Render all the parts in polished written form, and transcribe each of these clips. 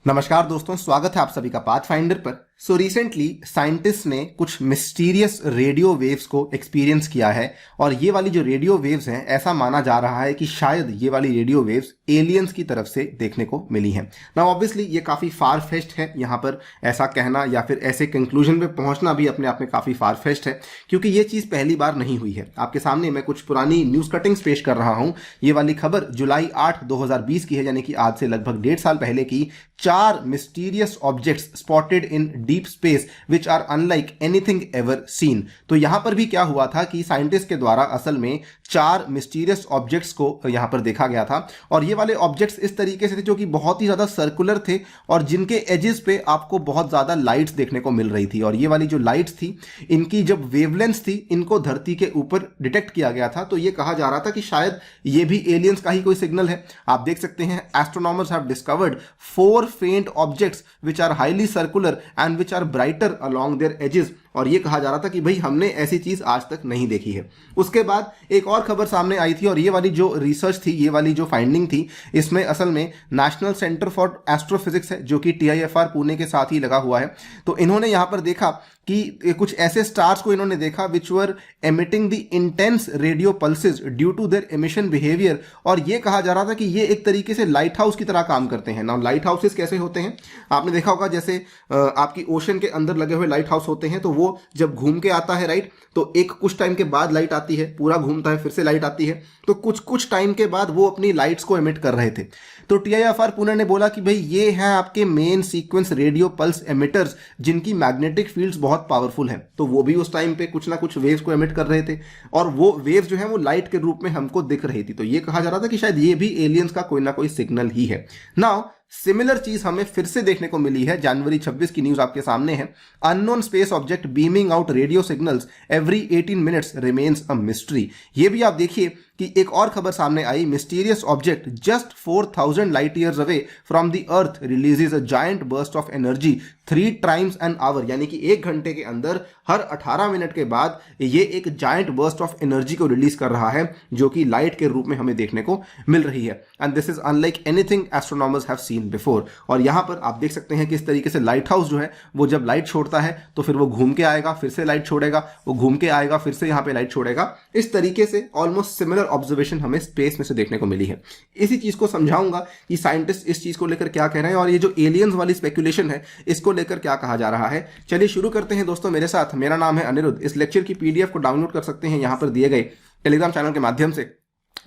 नमस्कार दोस्तों, स्वागत है आप सभी का पाथफाइंडर पर। रिसेंटली साइंटिस्ट ने कुछ मिस्टीरियस रेडियो वेव्स को एक्सपीरियंस किया है और ये वाली जो रेडियो वेव्स हैं, ऐसा माना जा रहा है कि शायद ये वाली रेडियो वेव्स एलियंस की तरफ से देखने को मिली हैं। नाउ ऑब्वियसली ये काफ़ी फार फेच्ड है, यहाँ पर ऐसा कहना या फिर ऐसे कंक्लूजन पे पहुंचना भी अपने आप में काफ़ी फार फेच्ड है, क्योंकि ये चीज़ पहली बार नहीं हुई है। आपके सामने मैं कुछ पुरानी न्यूज़ कटिंग्स पेश कर रहा हूँ। ये वाली खबर जुलाई 8, 2020 की है, यानी कि आज से लगभग 1.5 साल पहले की। 4 mysterious objects spotted in deep space which are unlike anything ever seen. तो यहां पर भी क्या हुआ था कि साइंटिस्ट के द्वारा असल में 4 मिस्टीरियस ऑब्जेक्ट्स को यहां पर देखा गया था, और ये वाले ऑब्जेक्ट्स इस तरीके से थे जो कि बहुत ही ज्यादा सर्कुलर थे और जिनके एजेस पे आपको बहुत ज्यादा लाइट्स देखने को मिल रही थी। और ये वाली जो लाइट्स थी, इनकी जब वेवलेंथ थी, इनको धरती के ऊपर डिटेक्ट किया गया था, तो ये कहा जा रहा था कि शायद ये भी एलियंस का ही कोई सिग्नल है। आप देख सकते हैं, astronomers have discovered 4 faint objects which are highly circular and which are brighter along their edges. और ये कहा जा रहा था कि भाई हमने ऐसी चीज आज तक नहीं देखी है। उसके बाद एक और खबर सामने आई थी, और ये वाली जो रिसर्च थी, ये वाली जो फाइंडिंग थी, इसमें असल में नेशनल सेंटर फॉर एस्ट्रोफिजिक्स है, जो कि TIFR पुणे के साथ ही लगा हुआ है। तो इन्होंने यहां पर देखा कि कुछ ऐसे स्टार्स को इन्होंने देखा which were emitting the intense radio pulses due to their emission behaviour. और ये कहा जा रहा था कि ये एक तरीके से लाइट हाउस की तरह काम करते हैं। नाउ लाइट हाउसेस कैसे होते हैं, आपने देखा होगा, जैसे आपकी ओशन के अंदर लगे हुए लाइट हाउस होते हैं, तो वो जब घूम के आता है, राइट, तो एक कुछ टाइम के बाद लाइट आती है, पूरा घूमता है, फिर से लाइट आती है, तो कुछ टाइम के बाद वो अपनी लाइट्स को एमिट कर रहे थे। तो TIFR पुणे ने बोला कि भाई ये हैं आपके main sequence radio pulse emitters, जिनकी मैग्नेटिक फील्ड्स बहुत पावरफुल हैं। तो वो भी उस टाइम पे कुछ ना कुछ वेव्स को एमिट कर रहे थे, और वो वेव्स जो है वो लाइट के रूप में हमको दिख रही थी। तो ये कहा जा रहा था कि शायद ये भी एलियंस का कोई ना कोई सिग्नल ही है। नाउ सिमिलर चीज हमें फिर से देखने को मिली है। जनवरी 26 की न्यूज आपके सामने है। Unknown space object beaming out radio signals every 18 minutes remains a mystery. ये भी आप देखिए कि एक और खबर सामने आई। Mysterious object just 4000 light years away from the earth releases a giant burst of energy 3 times an hour, यानी कि 1 घंटे के अंदर हर 18 मिनट के बाद ये एक जायंट बर्स्ट ऑफ एनर्जी को रिलीज कर रहा है, जो कि लाइट के रूप में हमें देखने को मिल रही है। And this is unlike anything astronomers have seen before. और यहां पर आप देख सकते हैं कि इस तरीके से लाइट हाउस जो है वो जब लाइट छोड़ता है तो फिर वो घूम के आएगा, फिर से लाइट छोड़ेगा, वो घूम के आएगा, फिर से यहां पे लाइट छोड़ेगा। इस तरीके से ऑलमोस्ट सिमिलर ऑब्जर्वेशन हमें स्पेस में से देखने को मिली है। इसी चीज को समझाऊंगा कि साइंटिस्ट इस चीज को लेकर क्या कह रहे हैं, और ये जो एलियंस वाली स्पेकुलेशन है इसको लेकर क्या कहा जा रहा है। चलिए शुरू करते हैं दोस्तों मेरे साथ। मेरा नाम है अनिरुद्ध। इस लेक्चर की PDF को डाउनलोड कर सकते हैं यहां पर दिए गए टेलीग्राम चैनल के माध्यम से।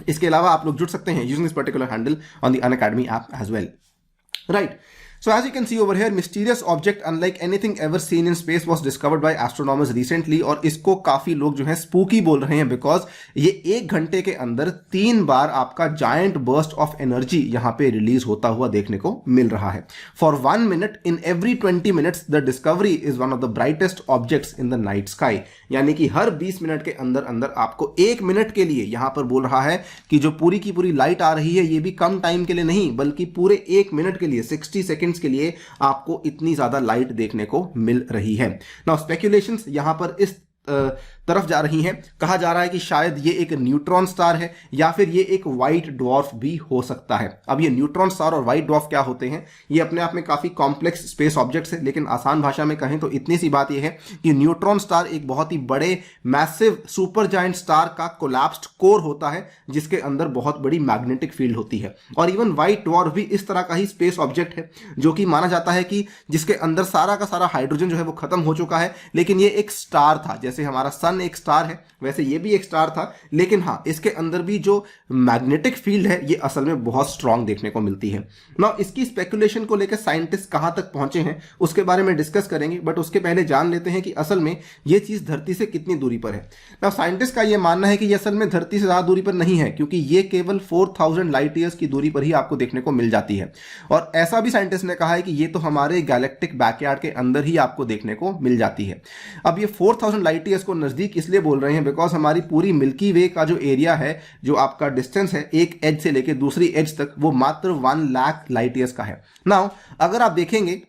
इसके अलावा आप लोग जुड़ सकते हैं using this particular handle on the Unacademy app as well, right. So as you can see over here, mysterious object unlike anything ever seen in space was discovered by astronomers recently। और इसको काफी लोग जो है spooky बोल रहे हैं, because ये 1 घंटे के अंदर 3 बार आपका जायंट बर्स्ट ऑफ एनर्जी यहां पे रिलीज होता हुआ देखने को मिल रहा है। For 1 minute in every 20 minutes the discovery is one of the brightest objects in the night sky. यानी कि हर 20 मिनट के अंदर अंदर आपको 1 मिनट के लिए यहां पर बोल रहा है कि जो पूरी की पूरी लाइट आ रही है, ये भी कम टाइम के लिए नहीं, बल्कि पूरे 1 मिनट के लिए, 60 सेकेंड्स के लिए आपको इतनी ज्यादा लाइट देखने को मिल रही है। नाउ स्पेक्यूलेशंस यहां पर इस तरफ जा रही हैं। कहा जा रहा है कि शायद ये एक न्यूट्रॉन स्टार है, या फिर ये एक व्हाइट ड्वार्फ भी हो सकता है। अब ये न्यूट्रॉन स्टार और व्हाइट ड्वार्फ क्या होते हैं, ये अपने आप में काफी कॉम्प्लेक्स स्पेस ऑब्जेक्ट्स है, लेकिन आसान भाषा में कहें तो इतनी सी बात ये है कि न्यूट्रॉन स्टार एक बहुत ही बड़े मैसिव सुपर जायंट स्टार का कोलैप्स्ड कोर होता है, जिसके अंदर बहुत बड़ी मैग्नेटिक फील्ड होती है। और इवन व्हाइट ड्वार्फ भी इस तरह का ही स्पेस ऑब्जेक्ट है, जो कि माना जाता है कि जिसके अंदर सारा का सारा हाइड्रोजन जो है वो खत्म हो चुका है, लेकिन ये एक स्टार था। जैसे हमारा सन एक स्टार है, वैसे ये भी एक स्टार था, लेकिन हाँ, इसके अंदर भी जो मैग्नेटिक फील्ड है ये असल में बहुत स्ट्रांग देखने को मिलती है। नाउ इसकी स्पेकुलेशन को लेकर साइंटिस्ट कहां तक पहुंचे हैं उसके बारे में डिस्कस करेंगे, बट उसके पहले जान लेते हैं कि असल में ये चीज धरती से कितनी दूरी पर है। नाउ साइंटिस्ट का यह मानना है कि ये असल में धरती से ज्यादा दूरी पर नहीं है, क्योंकि ये केवल 4000 लाइट ईयर्स की दूरी पर ही आपको देखने को मिल जाती है। और ऐसा भी साइंटिस्ट ने कहा है कि ये तो हमारे गैलेक्टिक बैकयार्ड के अंदर ही आपको देखने को मिल जाती है। अब ये 4000 लाइट ईयर्स को नजदीक इसलिए बोल रहे हैं बिकॉज हमारी पूरी मिल्की वे का जो एरिया है, जो आपका डिस्टेंस है एक एज से लेकर दूसरी एज तक, वो मात्र 1 लाख लाइट ईयर्स का है। नाउ अगर आप देखेंगे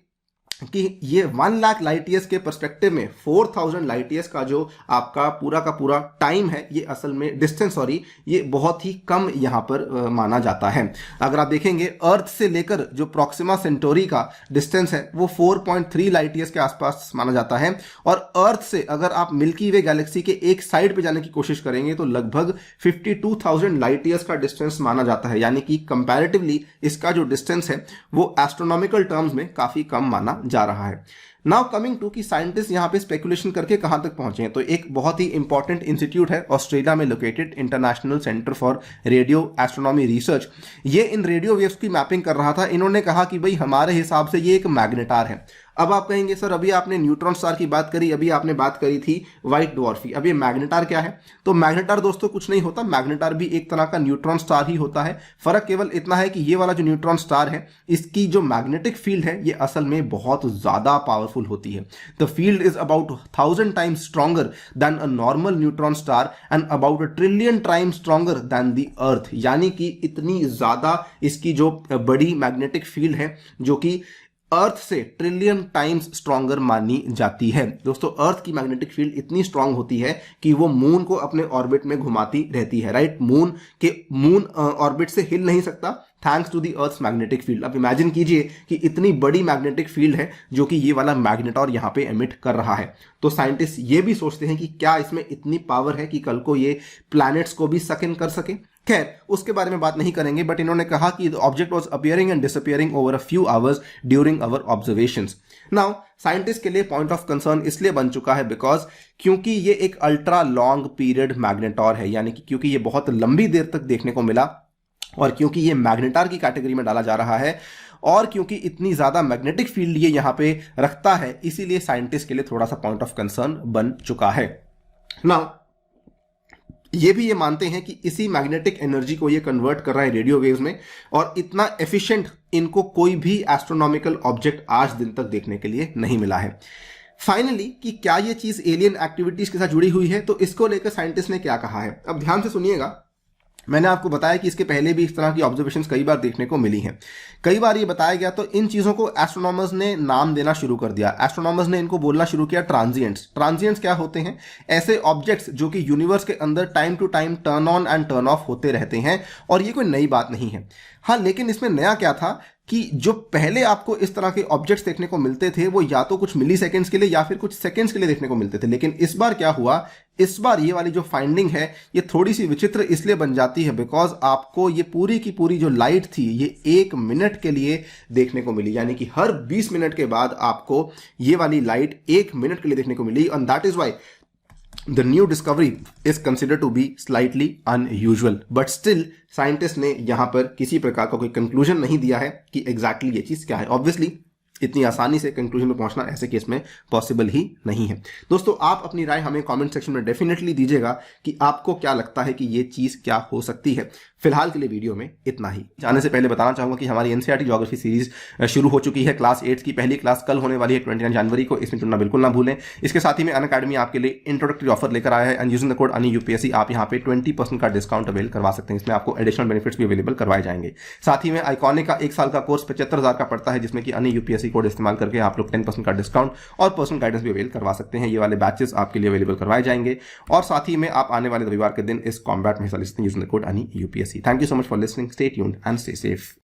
कि ये 1 लाख लाइट ईयर्स के पर्सपेक्टिव में 4000 लाइट ईयर्स का जो आपका पूरा का पूरा टाइम है, ये असल में डिस्टेंस सॉरी, ये बहुत ही कम यहाँ पर माना जाता है। अगर आप देखेंगे अर्थ से लेकर जो प्रॉक्सिमा सेंटोरी का डिस्टेंस है वो 4.3 लाइट ईयर्स के आसपास माना जाता है। और अर्थ से अगर आप मिल्की वे गैलेक्सी के एक साइड पे जाने की कोशिश करेंगे तो लगभग 52,000 लाइट ईयर्स का डिस्टेंस माना जाता है, यानी कि कंपैरेटिवली इसका जो डिस्टेंस है वो एस्ट्रोनॉमिकल टर्म्स में काफी कम माना जा रहा है। नाउ कमिंग टू कि साइंटिस्ट यहां पे स्पेकुलेशन करके कहां तक पहुंचे हैं, तो एक बहुत ही इंपॉर्टेंट इंस्टीट्यूट है ऑस्ट्रेलिया में located, international centre for radio astronomy research. ये इन रेडियो वेव्स की मैपिंग कर रहा था। इन्होंने कहा कि भाई हमारे हिसाब से ये एक मैग्नेटार है। अब आप कहेंगे सर अभी आपने न्यूट्रॉन स्टार की बात करी, अभी आपने बात करी थी व्हाइट ड्वार्फ, अब ये मैग्नेटार क्या है? तो मैग्नेटार दोस्तों कुछ नहीं होता, मैग्नेटार भी एक तरह का न्यूट्रॉन स्टार ही होता है। फर्क केवल इतना है कि ये वाला जो न्यूट्रॉन स्टार है इसकी जो मैग्नेटिक फील्ड है ये असल में बहुत ज्यादा पावरफुल होती है। The field is about 1000 times stronger than a normal neutron star and about a trillion times stronger than the earth, यानी कि इतनी ज्यादा इसकी जो बड़ी मैग्नेटिक फील्ड है जो कि अर्थ से ट्रिलियन टाइम्स स्ट्रॉन्गर मानी जाती है। दोस्तों अर्थ की मैग्नेटिक फील्ड इतनी स्ट्रांग होती है कि वो मून को अपने ऑर्बिट में घुमाती रहती है, राइट? मून ऑर्बिट से हिल नहीं सकता thanks to the earth's magnetic field. अब इमेजिन कीजिए कि इतनी बड़ी मैग्नेटिक फील्ड है जो कि ये वाला मैग्नेटॉर यहां पे एमिट कर रहा है। तो साइंटिस्ट ये भी सोचते हैं कि क्या इसमें इतनी पावर है कि कल को ये प्लैनेट्स को भी सक इन कर सके। खैर उसके बारे में बात नहीं करेंगे, बट इन्होंने कहा कि the object was appearing and disappearing over a few hours during our observations. Now scientist के लिए पॉइंट ऑफ कंसर्न इसलिए बन चुका है बिकॉज क्योंकि ये एक अल्ट्रा लॉन्ग पीरियड मैग्नेटॉर है, यानी कि क्योंकि ये बहुत लंबी देर तक देखने को मिला और क्योंकि ये मैग्नेटार की कैटेगरी में डाला जा रहा है और क्योंकि इतनी ज्यादा मैग्नेटिक फील्ड ये यहां पे रखता है, इसीलिए साइंटिस्ट के लिए थोड़ा सा पॉइंट ऑफ कंसर्न बन चुका है। नाउ ये भी ये मानते हैं कि इसी मैग्नेटिक एनर्जी को ये कन्वर्ट कर रहा है रेडियो वेव्स में और इतना एफिशिएंट इनको कोई भी एस्ट्रोनॉमिकल ऑब्जेक्ट आज दिन तक देखने के लिए नहीं मिला है। फाइनली कि क्या ये चीज एलियन एक्टिविटीज के साथ जुड़ी हुई है, तो इसको लेकर साइंटिस्ट ने क्या कहा है, अब ध्यान से सुनिएगा। मैंने आपको बताया कि इसके पहले भी इस तरह की ऑब्जर्वेशंस कई बार देखने को मिली हैं, कई बार ये बताया गया, तो इन चीजों को एस्ट्रोनॉमर्स ने नाम देना शुरू कर दिया। एस्ट्रोनॉमर्स ने इनको बोलना शुरू किया ट्रांजिएंट्स। ट्रांजिएंट्स क्या होते हैं? ऐसे ऑब्जेक्ट्स जो कि यूनिवर्स के अंदर time to time turn on and turn off होते रहते हैं और ये कोई नई बात नहीं है। हाँ, लेकिन इसमें नया क्या था कि जो पहले आपको इस तरह के ऑब्जेक्ट्स देखने को मिलते थे वो या तो कुछ मिली सेकेंड्स के लिए या फिर कुछ सेकेंड्स के लिए देखने को मिलते थे, लेकिन इस बार क्या हुआ, इस बार ये वाली जो फाइंडिंग है ये थोड़ी सी विचित्र इसलिए बन जाती है बिकॉज आपको ये पूरी की पूरी जो लाइट थी ये 1 मिनट के लिए देखने को मिली, यानी कि हर 20 मिनट के बाद आपको ये वाली लाइट 1 मिनट के लिए देखने को मिली। And that is why the new discovery is considered to be slightly unusual, but still scientist ने यहां पर किसी प्रकार का कोई कंक्लूजन नहीं दिया है कि एग्जैक्टली ये चीज क्या है। ऑब्वियसली इतनी आसानी से कंक्लूजन में पहुंचना ऐसे केस में पॉसिबल ही नहीं है। दोस्तों आप अपनी राय हमें कमेंट सेक्शन में डेफिनेटली दीजिएगा कि आपको क्या लगता है कि ये चीज क्या हो सकती है। फिलहाल के लिए वीडियो में इतना ही। जाने से पहले बताना चाहूंगा कि हमारी एनसीईआरटी ज्योग्राफी सीरीज शुरू हो चुकी है। क्लास 8 की पहली क्लास कल होने वाली है 29 जनवरी को, इसमें जुड़ना बिल्कुल ना भूलें। इसके साथ ही में अनअकैडमी आपके लिए इंट्रोडक्टरी ऑफर लेकर आया है and using the code ANIUPSC आप यहाँ पे 20% का डिस्काउंट अवेल करवा सकते हैं। इसमें आपको एडिशनल बेनिफिट्स भी अवेलेबल करवाए जाएंगे। साथ ही में आइकॉनिक का 1 साल का कोर्स 75,000 का पड़ता है, जिसमें कि ANIUPSC कोड इस्तेमाल करके आप लोग 10% का डिस्काउंट और पर्सनल गाइडेंस भी अवेल करवा सकते हैं। ये वाले बैचेस आपके लिए अवेलेबल करवाए जाएंगे और साथ ही में आप आने वाले रविवार के दिन इस कॉम्बैट में हिस्सा ले सकते हैं using the code ANIUPSC। Thank you so much for listening. Stay tuned and stay safe.